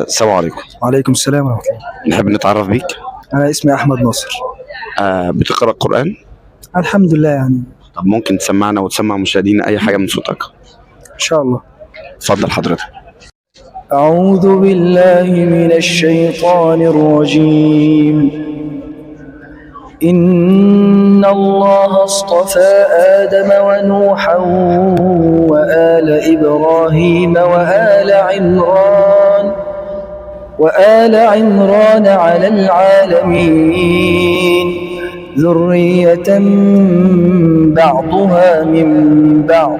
السلام عليكم. وعليكم السلام ورحمة الله. نحب نتعرف بيك. أنا اسمي أحمد ناصر. بتقرأ القرآن؟ الحمد لله يعني. طب ممكن تسمعنا وتسمع مشاهدينا أي حاجة من صوتك؟ إن شاء الله. اتفضل حضرتك. أعوذ بالله من الشيطان الرجيم. إن الله اصطفى آدم ونوحا وآل إبراهيم وآل عمران على العالمين ذرية بعضها من بعض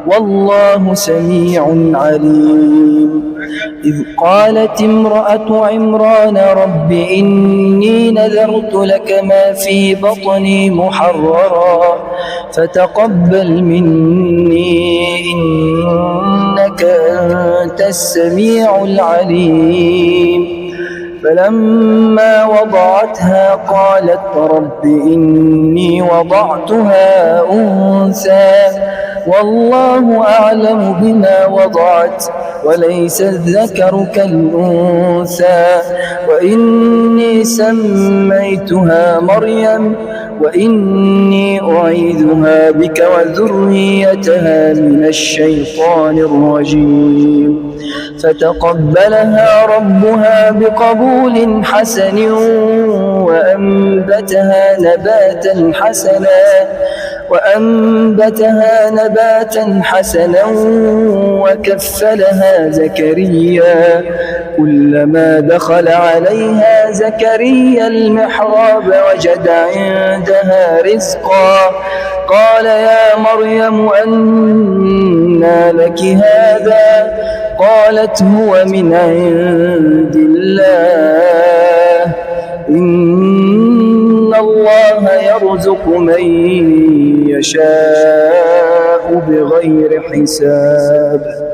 والله سميع عليم. إذ قالت امرأة عمران رب إني نذرت لك ما في بطني محررا فتقبل مني إنك أنت السميع العليم. فلما وضعتها قالت رب إني وضعتها أنثى والله أعلم بما وضعت وليس الذكر كالأنثى وإني سميتها مريم وإني أعيذها بك وذريتها من الشيطان الرجيم. فتقبلها ربها بقبول حسن وأنبتها نباتا حسنا وكفلها زكريا. كلما دخل عليها زكريا المحراب وجد عندها رزقا قال يا مريم أنى لك هذا قالت هو من عند الله إن الله يرزق من يشاء بغير حساب.